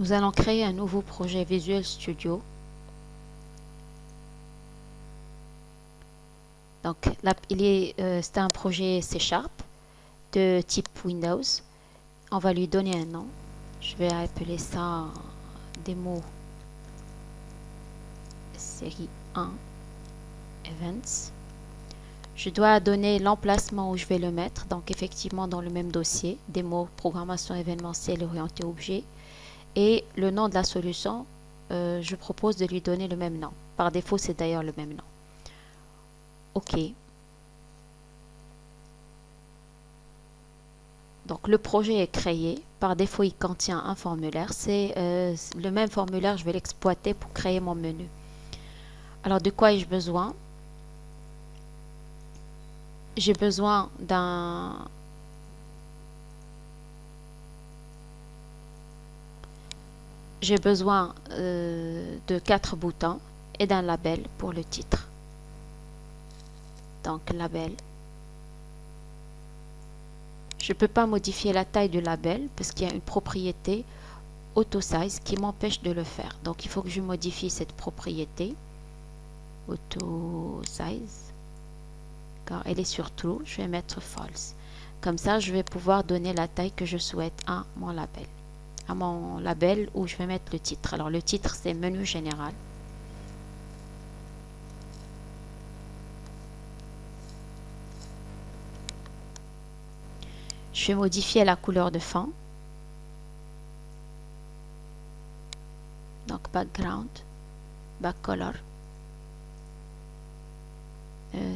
Nous allons créer un nouveau projet Visual Studio. Donc, c'est un projet C# de type Windows. On va lui donner un nom. Je vais appeler ça démo série 1 Events. Je dois donner l'emplacement où je vais le mettre. Donc, effectivement, dans le même dossier, démo programmation événementielle orientée objet. Et le nom de la solution, je propose de lui donner le même nom. Par défaut, c'est d'ailleurs le même nom. OK. Donc, le projet est créé. Par défaut, il contient un formulaire. C'est le même formulaire, je vais l'exploiter pour créer mon menu. Alors, de quoi ai-je besoin? J'ai besoin de 4 boutons et d'un label pour le titre. Donc, label. Je ne peux pas modifier la taille du label parce qu'il y a une propriété auto size qui m'empêche de le faire. Donc, il faut que je modifie cette propriété auto size. Car elle est sur true, je vais mettre false. Comme ça, je vais pouvoir donner la taille que je souhaite à mon label où je vais mettre le titre. Alors, le titre, c'est menu général. Je vais modifier la couleur de fond. Donc, background, backcolor.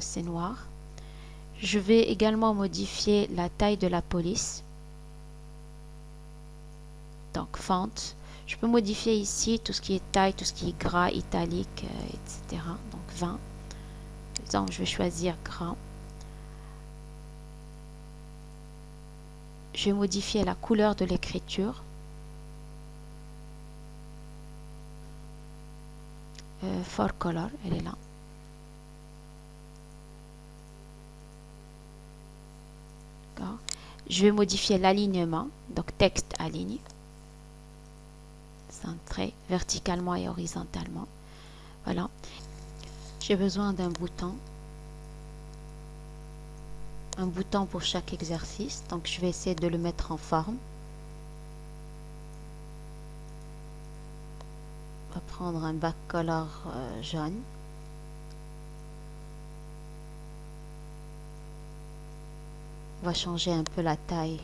C'est noir. Je vais également modifier la taille de la police. Donc, font. Je peux modifier ici tout ce qui est taille, tout ce qui est gras, italique, etc. Donc, 20. Par exemple, je vais choisir grand. Je vais modifier la couleur de l'écriture. For color, elle est là. Je vais modifier l'alignement, donc texte aligne, centré verticalement et horizontalement. Voilà. J'ai besoin d'un bouton. Un bouton pour chaque exercice. Donc, je vais essayer de le mettre en forme. On va prendre un backcolor jaune. On va changer un peu la taille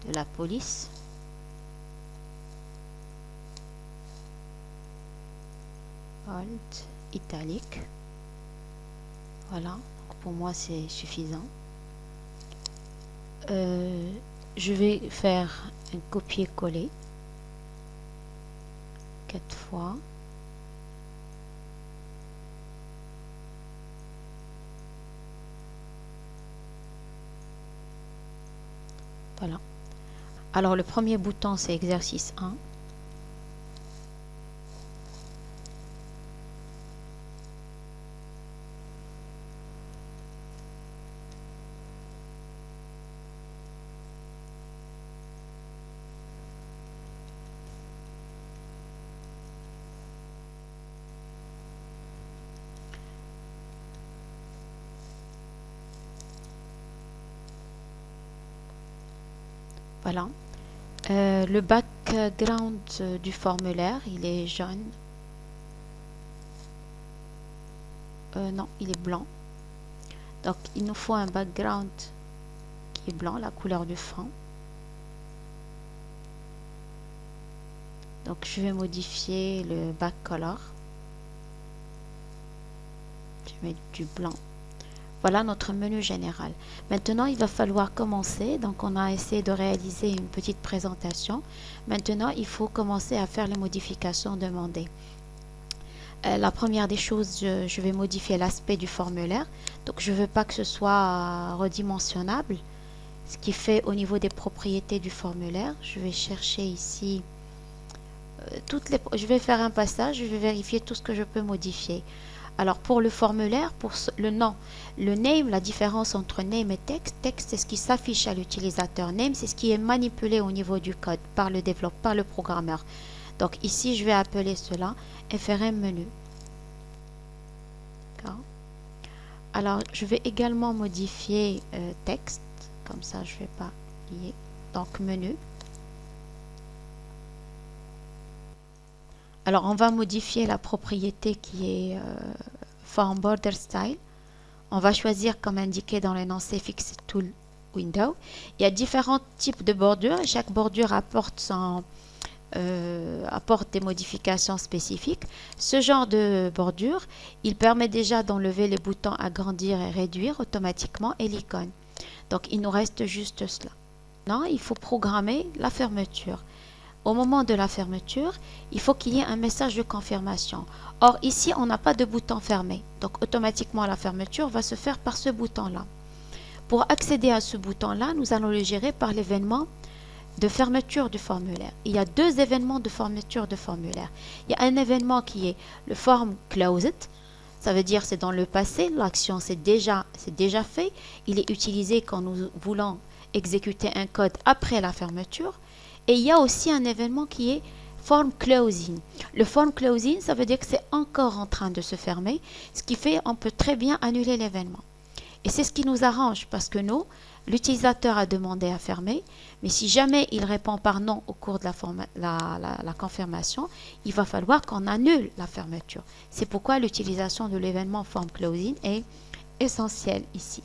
de la police. Bold, italique. Voilà, pour moi c'est suffisant. Je vais faire un copier-coller 4 fois. Voilà. Alors le premier bouton c'est exercice 1. Voilà. Le background du formulaire, il est jaune. Non, il est blanc. Donc, il nous faut un background qui est blanc, la couleur du fond. Donc, je vais modifier le backcolor. Je vais mettre du blanc. Voilà notre menu général. Maintenant, il va falloir commencer. Donc, on a essayé de réaliser une petite présentation. Maintenant, il faut commencer à faire les modifications demandées. La première des choses, je vais modifier l'aspect du formulaire. Donc, je ne veux pas que ce soit redimensionnable. Ce qui fait au niveau des propriétés du formulaire, je vais chercher ici je vais faire un passage, je vais vérifier tout ce que je peux modifier. Alors pour le formulaire, pour le nom, le name, la différence entre name et texte, texte c'est ce qui s'affiche à l'utilisateur, name c'est ce qui est manipulé au niveau du code par le développeur, par le programmeur. Donc ici je vais appeler cela FRM menu. Alors je vais également modifier texte, comme ça je ne vais pas lier. Donc menu. Alors on va modifier la propriété qui est form border style. On va choisir comme indiqué dans l'énoncé Fixed Tool Window. Il y a différents types de bordures et chaque bordure apporte des modifications spécifiques. Ce genre de bordure, il permet déjà d'enlever les boutons agrandir et réduire automatiquement et l'icône. Donc il nous reste juste cela. Maintenant, il faut programmer la fermeture. Au moment de la fermeture, il faut qu'il y ait un message de confirmation. Or, ici, on n'a pas de bouton fermé. Donc, automatiquement, la fermeture va se faire par ce bouton-là. Pour accéder à ce bouton-là, nous allons le gérer par l'événement de fermeture du formulaire. Il y a deux événements de fermeture de formulaire. Il y a un événement qui est le form closed. Ça veut dire c'est dans le passé, l'action c'est déjà fait. Il est utilisé quand nous voulons exécuter un code après la fermeture. Et il y a aussi un événement qui est form closing. Le form closing, ça veut dire que c'est encore en train de se fermer, ce qui fait qu'on peut très bien annuler l'événement. Et c'est ce qui nous arrange parce que nous, l'utilisateur a demandé à fermer, mais si jamais il répond par non au cours de la confirmation, il va falloir qu'on annule la fermeture. C'est pourquoi l'utilisation de l'événement form closing est essentielle ici.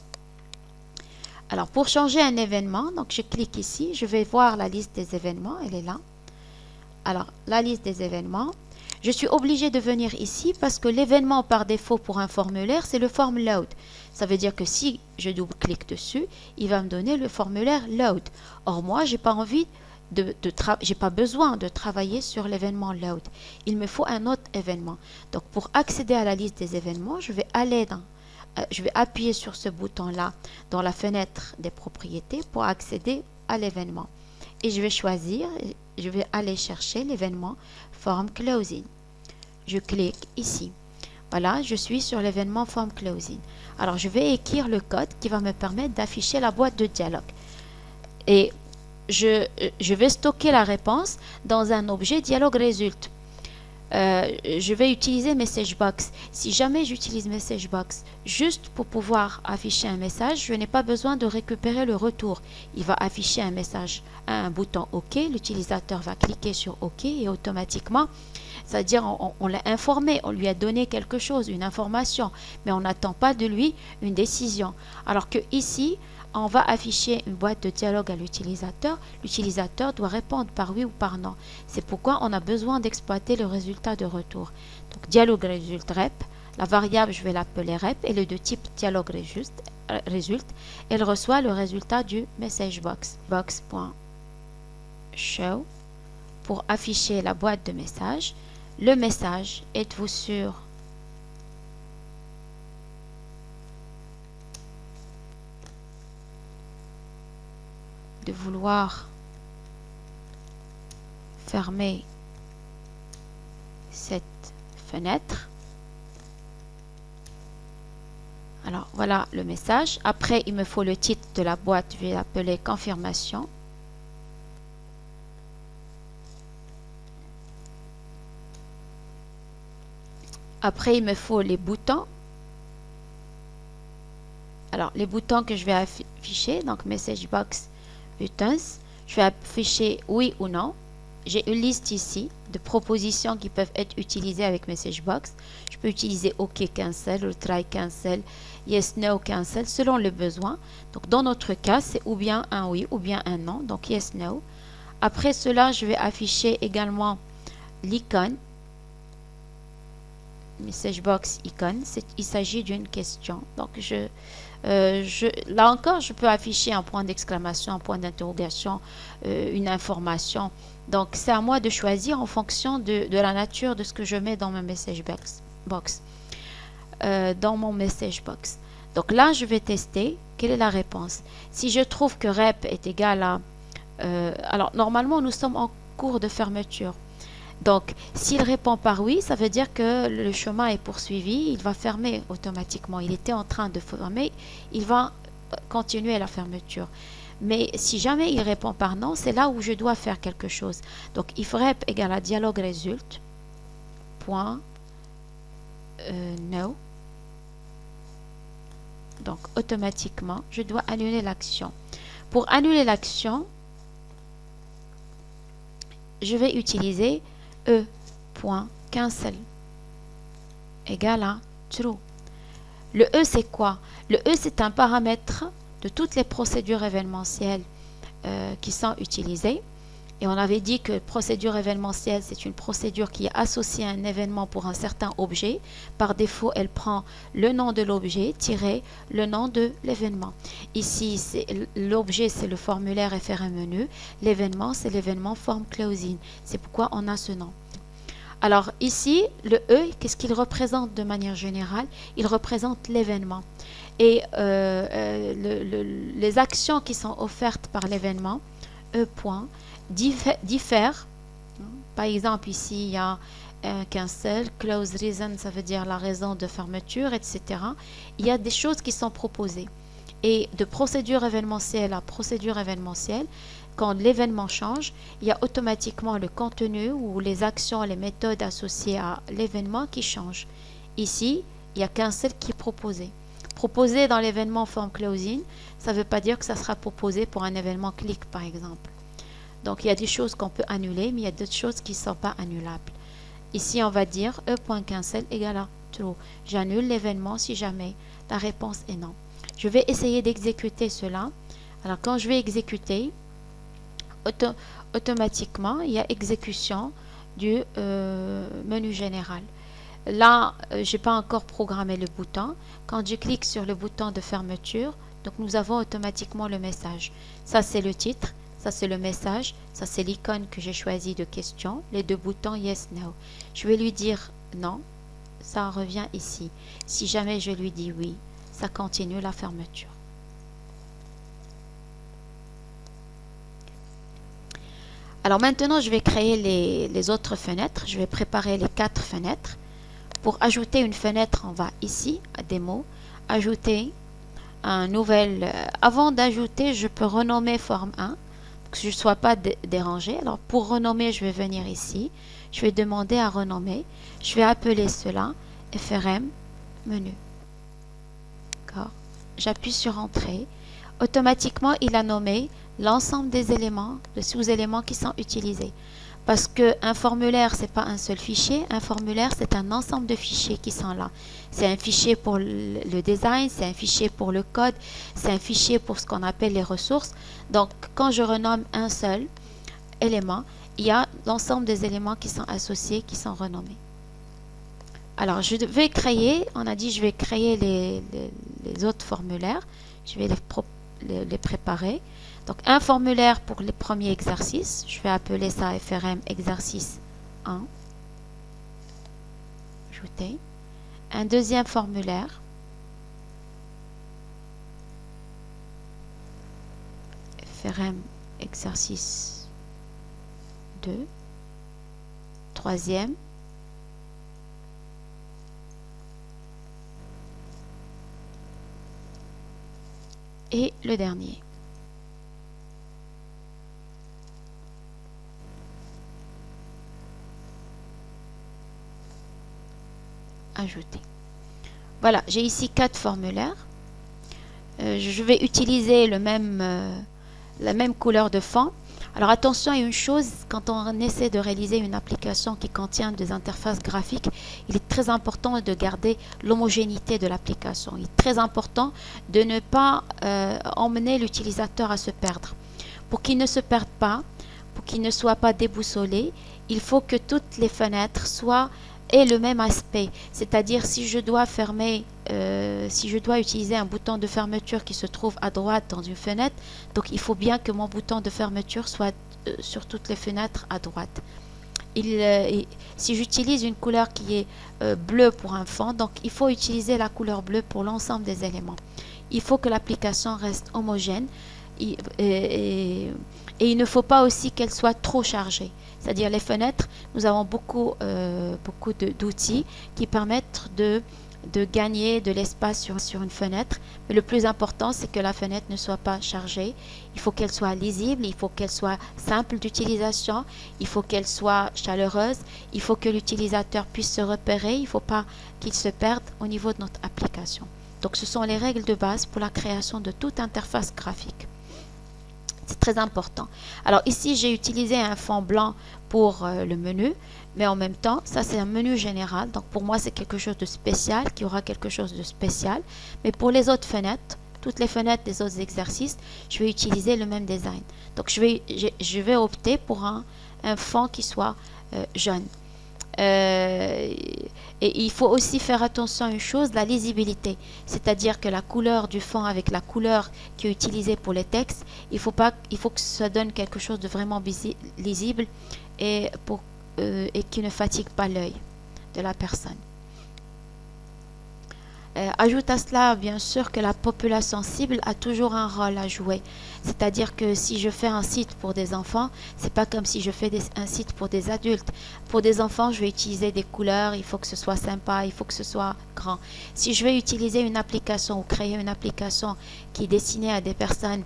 Alors, pour changer un événement, donc je clique ici, je vais voir la liste des événements, elle est là. Alors, la liste des événements, je suis obligée de venir ici parce que l'événement par défaut pour un formulaire, c'est le form load. Ça veut dire que si je double-clique dessus, il va me donner le formulaire load. Or, moi, j'ai pas envie j'ai pas besoin de travailler sur l'événement load. Il me faut un autre événement. Donc, pour accéder à la liste des événements, je vais appuyer sur ce bouton-là dans la fenêtre des propriétés pour accéder à l'événement. Et je vais choisir, je vais aller chercher l'événement Form Closing. Je clique ici. Voilà, je suis sur l'événement Form Closing. Alors, je vais écrire le code qui va me permettre d'afficher la boîte de dialogue. Et je vais stocker la réponse dans un objet dialogue résulte. Je vais utiliser MessageBox. Si jamais j'utilise MessageBox juste pour pouvoir afficher un message, je n'ai pas besoin de récupérer le retour. Il va afficher un message, un bouton OK. L'utilisateur va cliquer sur OK et automatiquement, c'est-à-dire on l'a informé, on lui a donné quelque chose, une information, mais on n'attend pas de lui une décision. Alors que ici, on va afficher une boîte de dialogue à l'utilisateur. L'utilisateur doit répondre par oui ou par non. C'est pourquoi on a besoin d'exploiter le résultat de retour. Donc, dialogue résulte rep. La variable, je vais l'appeler rep. Elle est de type dialogue résulte. Elle reçoit le résultat du message box. Box.show pour afficher la boîte de message. Le message, êtes-vous sûr de vouloir fermer cette fenêtre? Alors voilà le message. Après, il me faut le titre de la boîte. Je vais l'appeler confirmation. Après, il me faut les boutons. Alors, les boutons que je vais afficher, donc message box buttons, je vais afficher oui ou non. J'ai une liste ici de propositions qui peuvent être utilisées avec MessageBox. Je peux utiliser OK cancel, retry cancel, yes no cancel selon le besoin. Donc dans notre cas, c'est ou bien un oui ou bien un non. Donc yes no. Après cela, je vais afficher également l'icône. MessageBox icône. Il s'agit d'une question. Donc là encore, je peux afficher un point d'exclamation, un point d'interrogation, une information. Donc, c'est à moi de choisir en fonction de la nature de ce que je mets dans mon MessageBox. Donc là, je vais tester quelle est la réponse. Si je trouve que rep est égal à... alors, normalement, nous sommes en cours de fermeture. Donc, s'il répond par oui, ça veut dire que le chemin est poursuivi, il va fermer automatiquement. Il était en train de fermer, il va continuer la fermeture. Mais si jamais il répond par non, c'est là où je dois faire quelque chose. Donc, if rep égale à dialogue résulte, point, no. Donc, automatiquement, je dois annuler l'action. Pour annuler l'action, je vais utiliser e.cancel égale à true. Le E, c'est quoi? Le E, c'est un paramètre de toutes les procédures événementielles qui sont utilisées. Et on avait dit que procédure événementielle, c'est une procédure qui est associée à un événement pour un certain objet. Par défaut, elle prend le nom de l'objet tiré le nom de l'événement. Ici, l'objet, c'est le formulaire FRM menu. L'événement, c'est l'événement form closing. C'est pourquoi on a ce nom. Alors ici, le E, qu'est-ce qu'il représente de manière générale? Il représente l'événement. Et les actions qui sont offertes par l'événement, E point, diffèrent. Par exemple, ici, il y a cancel, close reason, ça veut dire la raison de fermeture, etc. Il y a des choses qui sont proposées. Et de procédure événementielle à procédure événementielle, quand l'événement change, il y a automatiquement le contenu ou les actions, les méthodes associées à l'événement qui changent. Ici, il n'y a qu'un seul qui est proposé. Proposé dans l'événement form closing, ça ne veut pas dire que ça sera proposé pour un événement click, par exemple. Donc, il y a des choses qu'on peut annuler, mais il y a d'autres choses qui ne sont pas annulables. Ici, on va dire e.cancel égale à true. J'annule l'événement si jamais la réponse est non. Je vais essayer d'exécuter cela. Alors, quand je vais exécuter, automatiquement, il y a exécution du menu général. Là, je n'ai pas encore programmé le bouton. Quand je clique sur le bouton de fermeture, donc nous avons automatiquement le message. Ça, c'est le titre. Ça, c'est le message. Ça, c'est l'icône que j'ai choisi de question. Les deux boutons yes, no. Je vais lui dire non. Ça revient ici. Si jamais je lui dis oui, ça continue la fermeture. Alors maintenant, je vais créer les autres fenêtres. Je vais préparer les 4 fenêtres. Pour ajouter une fenêtre, on va ici, à démo, ajouter un nouvel... avant d'ajouter, je peux renommer forme 1, que je ne sois pas dérangé. Alors pour renommer, je vais venir ici. Je vais demander à renommer. Je vais appeler cela FRM menu. D'accord. J'appuie sur Entrée. Automatiquement, il a nommé l'ensemble des éléments, des sous-éléments qui sont utilisés. Parce qu'un formulaire, ce n'est pas un seul fichier. Un formulaire, c'est un ensemble de fichiers qui sont là. C'est un fichier pour le design, c'est un fichier pour le code, c'est un fichier pour ce qu'on appelle les ressources. Donc, quand je renomme un seul élément, il y a l'ensemble des éléments qui sont associés, qui sont renommés. Alors, je vais créer, on a dit je vais créer les autres formulaires. Je vais les préparer. Donc, un formulaire pour les premiers exercices. Je vais appeler ça FRM exercice 1. Ajouter. Un deuxième formulaire. FRM exercice 2. Troisième. Et le dernier. Ajouter. Voilà, j'ai ici 4 formulaires. Je vais utiliser la même couleur de fond. Alors attention à une chose, quand on essaie de réaliser une application qui contient des interfaces graphiques, il est très important de garder l'homogénéité de l'application. Il est très important de ne pas emmener l'utilisateur à se perdre. Pour qu'il ne se perde pas, pour qu'il ne soit pas déboussolé, il faut que toutes les fenêtres aient le même aspect. C'est-à-dire si je dois fermer, si je dois utiliser un bouton de fermeture qui se trouve à droite dans une fenêtre, donc il faut bien que mon bouton de fermeture soit sur toutes les fenêtres à droite. Si j'utilise une couleur qui est bleue pour un fond, donc il faut utiliser la couleur bleue pour l'ensemble des éléments. Il faut que l'application reste homogène Et il ne faut pas aussi qu'elles soient trop chargées. C'est-à-dire les fenêtres, nous avons beaucoup d'outils qui permettent de gagner de l'espace sur une fenêtre. Mais le plus important, c'est que la fenêtre ne soit pas chargée. Il faut qu'elle soit lisible, il faut qu'elle soit simple d'utilisation, il faut qu'elle soit chaleureuse, il faut que l'utilisateur puisse se repérer, il ne faut pas qu'il se perde au niveau de notre application. Donc ce sont les règles de base pour la création de toute interface graphique. C'est très important. Alors ici, j'ai utilisé un fond blanc pour le menu, mais en même temps, ça c'est un menu général. Donc pour moi, c'est quelque chose de spécial, qui aura quelque chose de spécial. Mais pour les autres fenêtres, toutes les fenêtres des autres exercices, je vais utiliser le même design. Donc je vais opter pour un fond qui soit jaune. Et il faut aussi faire attention à une chose, la lisibilité. C'est-à-dire que la couleur du fond avec la couleur qui est utilisée pour les textes, il faut que ça donne quelque chose de vraiment lisible et qui ne fatigue pas l'œil de la personne. Ajoute à cela, bien sûr, que la population cible a toujours un rôle à jouer. C'est-à-dire que si je fais un site pour des enfants, c'est pas comme si je fais un site pour des adultes. Pour des enfants, je vais utiliser des couleurs, il faut que ce soit sympa, il faut que ce soit grand. Si je vais utiliser une application ou créer une application qui est destinée à des personnes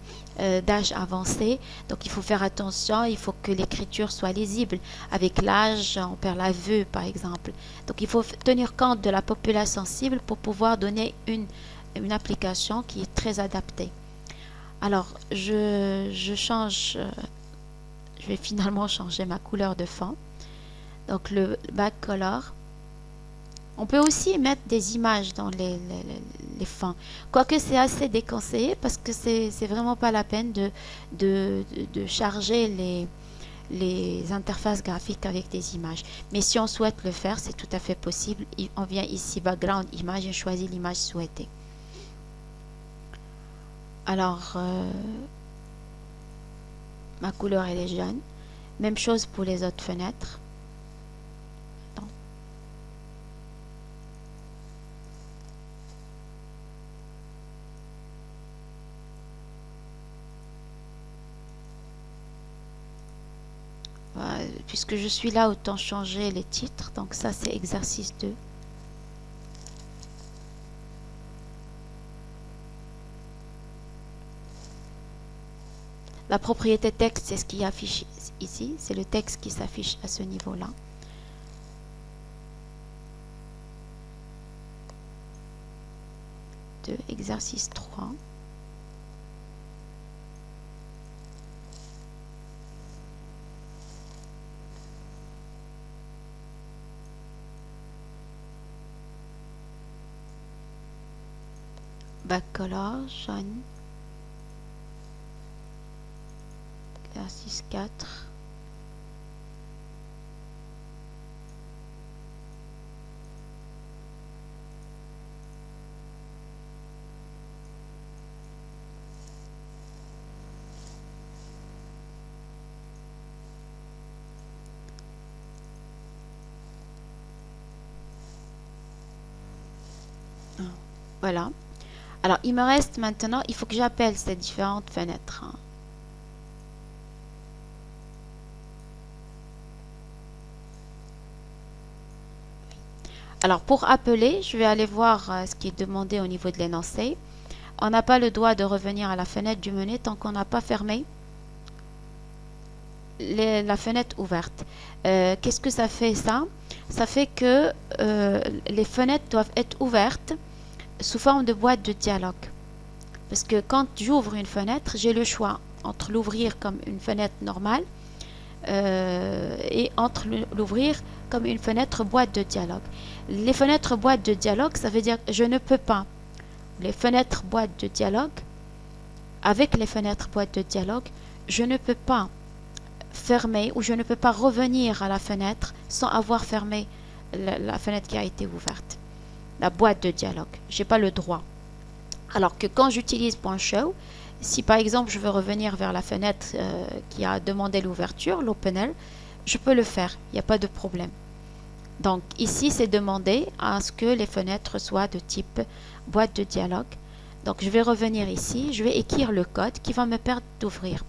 d'âge avancé, donc il faut faire attention, il faut que l'écriture soit lisible. Avec l'âge, on perd la vue, par exemple. Donc il faut tenir compte de la population cible pour pouvoir donner une application qui est très adaptée. Alors, je vais finalement changer ma couleur de fond. Donc, le backcolor. On peut aussi mettre des images dans les fonds. Quoique c'est assez déconseillé parce que c'est vraiment pas la peine de charger les interfaces graphiques avec des images. Mais si on souhaite le faire, c'est tout à fait possible. On vient ici, background, image, et choisit l'image souhaitée. Alors, ma couleur elle est jaune. Même chose pour les autres fenêtres. Attends. Voilà, puisque je suis là, autant changer les titres. Donc ça, c'est exercice 2. La propriété texte, c'est ce qui affiche ici. C'est le texte qui s'affiche à ce niveau-là. Exercice 3. Backcolor, jaune. Exercice 4. Voilà. Alors, il me reste maintenant, il faut que j'appelle ces différentes fenêtres. Alors, pour appeler, je vais aller voir ce qui est demandé au niveau de l'énoncé. On n'a pas le droit de revenir à la fenêtre du menu tant qu'on n'a pas fermé la fenêtre ouverte. Qu'est-ce que ça fait ça? Ça fait que les fenêtres doivent être ouvertes sous forme de boîte de dialogue. Parce que quand j'ouvre une fenêtre, j'ai le choix entre l'ouvrir comme une fenêtre normale et entre l'ouvrir comme une fenêtre boîte de dialogue. Les fenêtres boîte de dialogue, ça veut dire que je ne peux pas. Les fenêtres boîte de dialogue, avec les fenêtres boîte de dialogue, je ne peux pas fermer ou je ne peux pas revenir à la fenêtre sans avoir fermé la fenêtre qui a été ouverte. La boîte de dialogue. Je n'ai pas le droit. Alors que quand j'utilise .show, si par exemple je veux revenir vers la fenêtre qui a demandé l'ouverture, l'OpenL, je peux le faire. Il n'y a pas de problème. Donc ici, c'est demandé à ce que les fenêtres soient de type boîte de dialogue. Donc, je vais revenir ici. Je vais écrire le code qui va me permettre d'ouvrir.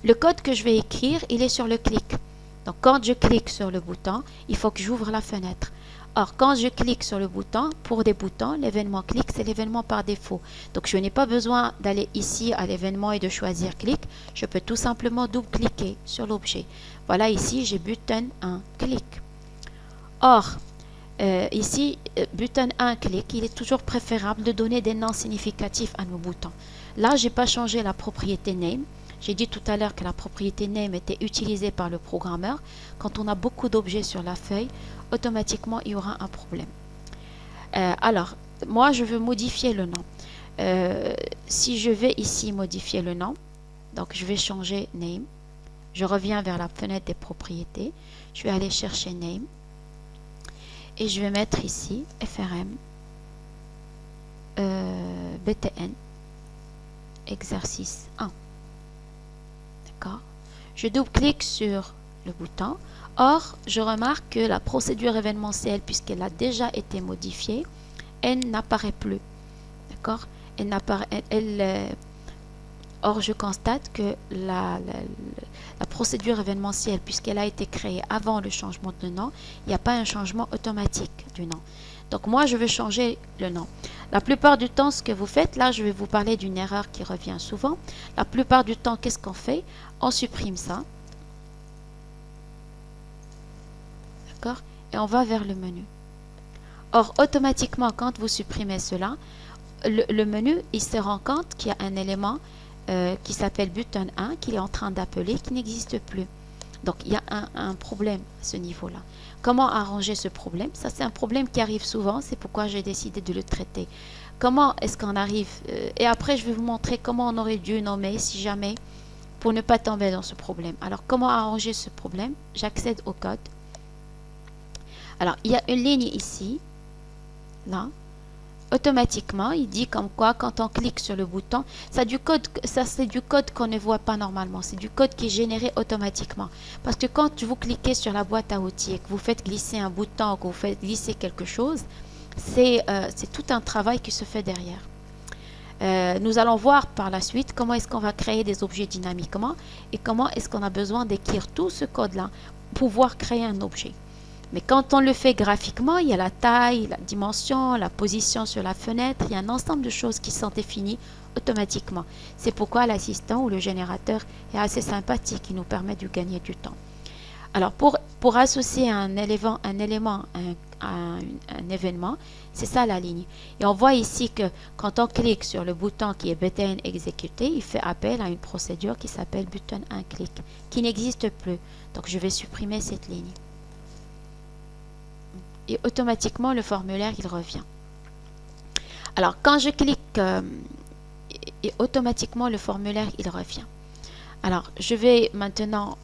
Le code que je vais écrire, il est sur le clic. Donc, quand je clique sur le bouton, il faut que j'ouvre la fenêtre. Or, quand je clique sur le bouton, pour des boutons, l'événement clic, c'est l'événement par défaut. Donc, je n'ai pas besoin d'aller ici à l'événement et de choisir clic. Je peux tout simplement double-cliquer sur l'objet. Voilà, ici, j'ai button 1, clic. Or, ici, button 1, clic, il est toujours préférable de donner des noms significatifs à nos boutons. Là, je n'ai pas changé la propriété name. J'ai dit tout à l'heure que la propriété name était utilisée par le programmeur. Quand on a beaucoup d'objets sur la feuille, automatiquement, il y aura un problème. Alors, moi, je veux modifier le nom. Si je vais ici modifier le nom, donc je vais changer name. Je reviens vers la fenêtre des propriétés. Je vais aller chercher name. Et je vais mettre ici FRM BTN exercice 1. D'accord? Je double-clique sur le bouton. Or, je remarque que la procédure événementielle, puisqu'elle a déjà été modifiée, elle n'apparaît plus. D'accord? Or, je constate que la procédure événementielle, puisqu'elle a été créée avant le changement de nom, il n'y a pas un changement automatique du nom. Donc, moi, je veux changer le nom. La plupart du temps, ce que vous faites, là, je vais vous parler d'une erreur qui revient souvent. La plupart du temps, qu'est-ce qu'on fait? On supprime ça. D'accord? Et on va vers le menu. Or, automatiquement, quand vous supprimez cela, le menu, il se rend compte qu'il y a un élément qui s'appelle button 1, qu'il est en train d'appeler, qui n'existe plus. Donc, il y a un problème à ce niveau-là. Comment arranger ce problème? Ça, c'est un problème qui arrive souvent. C'est pourquoi j'ai décidé de le traiter. Comment est-ce qu'on arrive et après, je vais vous montrer comment on aurait dû nommer, si jamais, pour ne pas tomber dans ce problème. Alors, comment arranger ce problème? J'accède au code. Alors, il y a une ligne ici, là. Automatiquement, il dit comme quoi, quand on clique sur le bouton, ça c'est du code qu'on ne voit pas normalement. C'est du code qui est généré automatiquement. Parce que quand vous cliquez sur la boîte à outils et que vous faites glisser un bouton ou que vous faites glisser quelque chose, c'est tout un travail qui se fait derrière. Nous allons voir par la suite comment est-ce qu'on va créer des objets dynamiquement et comment est-ce qu'on a besoin d'écrire tout ce code-là pour pouvoir créer un objet. Mais quand on le fait graphiquement, il y a la taille, la dimension, la position sur la fenêtre, il y a un ensemble de choses qui sont définies automatiquement. C'est pourquoi l'assistant ou le générateur est assez sympathique, il nous permet de gagner du temps. Alors, pour associer un élément à un événement, c'est ça la ligne. Et on voit ici que quand on clique sur le bouton qui est button exécuté, il fait appel à une procédure qui s'appelle button 1 click, qui n'existe plus. Donc, je vais supprimer cette ligne. Et automatiquement, le formulaire, il revient. Alors, quand je clique, et automatiquement, le formulaire, il revient. Alors, je vais maintenant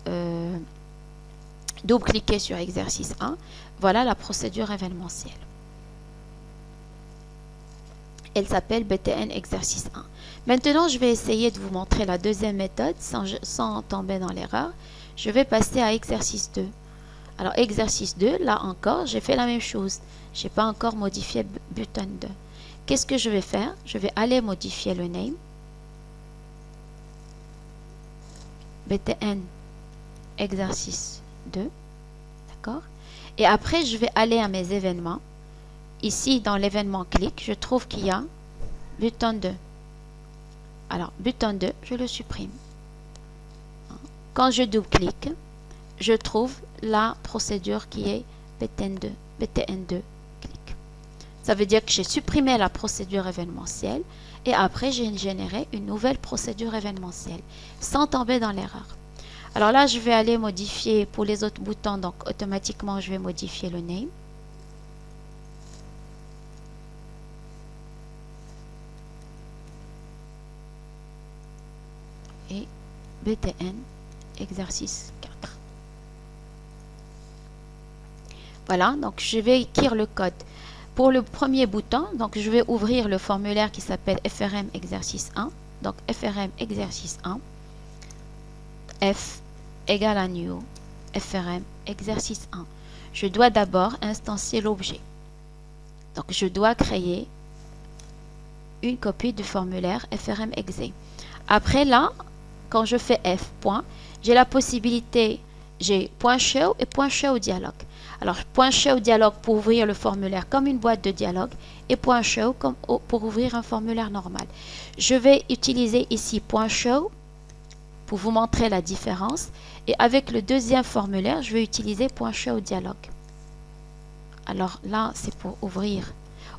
double-cliquer sur exercice 1. Voilà la procédure événementielle. Elle s'appelle BTN exercice 1. Maintenant, je vais essayer de vous montrer la deuxième méthode sans tomber dans l'erreur. Je vais passer à exercice 2. Alors, exercice 2, là encore, j'ai fait la même chose. Je n'ai pas encore modifié button 2. Qu'est-ce que je vais faire? Je vais aller modifier le name. BTN exercice 2. D'accord? Et après, je vais aller à mes événements. Ici, dans l'événement clic, je trouve qu'il y a button 2. Alors, button 2, je le supprime. Quand je double-clique, je trouve la procédure qui est BTN2 clic. Ça veut dire que j'ai supprimé la procédure événementielle et après j'ai généré une nouvelle procédure événementielle sans tomber dans l'erreur. Alors là, je vais aller modifier pour les autres boutons, donc automatiquement je vais modifier le name. Et BTN exercice 4. Voilà, donc je vais écrire le code. Pour le premier bouton, donc je vais ouvrir le formulaire qui s'appelle FRM exercice 1. Donc FRM exercice 1. F égale à new FRM exercice 1. Je dois d'abord instancier l'objet. Donc je dois créer une copie du formulaire FRM Exe. Après là, quand je fais F point, j'ai la possibilité, j'ai .show et .show dialogue. Alors .show dialogue pour ouvrir le formulaire comme une boîte de dialogue et .show comme pour ouvrir un formulaire normal. Je vais utiliser ici .show pour vous montrer la différence et avec le deuxième formulaire, je vais utiliser .show dialogue. Alors là, c'est pour ouvrir.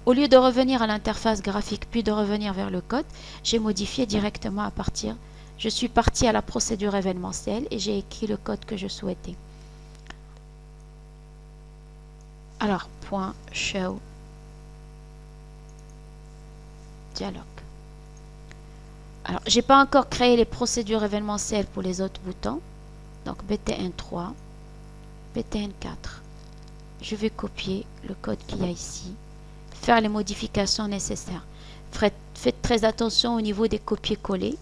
Au lieu de revenir à l'interface graphique puis de revenir vers le code, j'ai modifié directement à partir. Je suis parti à la procédure événementielle et j'ai écrit le code que je souhaitais. Alors, .show dialogue. Alors, j'ai pas encore créé les procédures événementielles pour les autres boutons. Donc, BTN3, BTN4. Je vais copier le code qu'il y a ici, faire les modifications nécessaires. Faites très attention au niveau des copier-coller.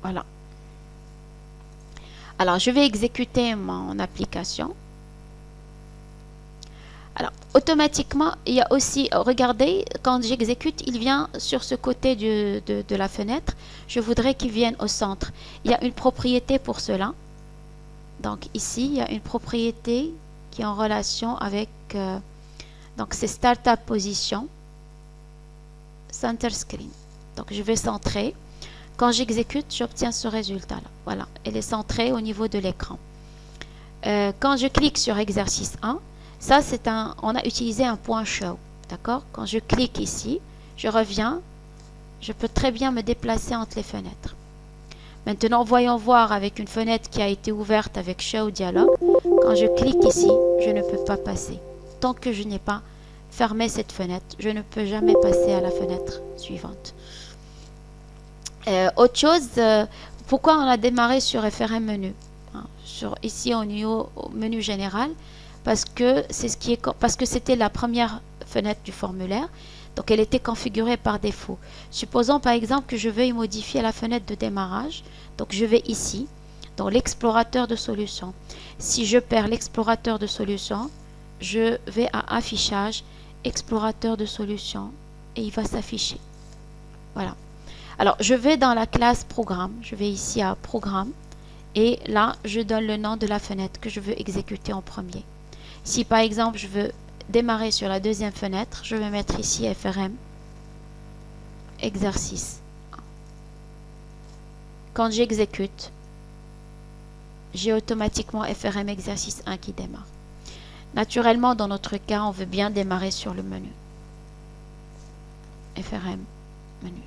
Voilà. Alors, je vais exécuter mon application. Alors, automatiquement, il y a aussi, regardez, quand j'exécute, il vient sur ce côté de la fenêtre. Je voudrais qu'il vienne au centre. Il y a une propriété pour cela. Donc, ici, il y a une propriété qui est en relation avec, donc c'est Startup Position, Center Screen. Donc, je vais centrer. Quand j'exécute, j'obtiens ce résultat-là. Voilà, elle est centrée au niveau de l'écran. Quand je clique sur exercice 1, ça, on a utilisé un .show, d'accord? Quand je clique ici, je reviens, je peux très bien me déplacer entre les fenêtres. Maintenant, voyons voir avec une fenêtre qui a été ouverte avec Show Dialog. Quand je clique ici, je ne peux pas passer. Tant que je n'ai pas fermé cette fenêtre, je ne peux jamais passer à la fenêtre suivante. Autre chose, pourquoi on a démarré sur FRM menu, hein, ici au menu général? Parce que c'était la première fenêtre du formulaire, donc elle était configurée par défaut. Supposons par exemple que je veuille modifier la fenêtre de démarrage, donc je vais ici, dans l'explorateur de solutions. Si je perds l'explorateur de solutions, je vais à affichage, explorateur de solutions, et il va s'afficher. Voilà. Alors je vais dans la classe programme, je vais ici à programme, et là je donne le nom de la fenêtre que je veux exécuter en premier. Si par exemple je veux démarrer sur la deuxième fenêtre, je vais mettre ici FRM exercice. Quand j'exécute, j'ai automatiquement FRM exercice 1 qui démarre. Naturellement, dans notre cas, on veut bien démarrer sur le menu. FRM menu.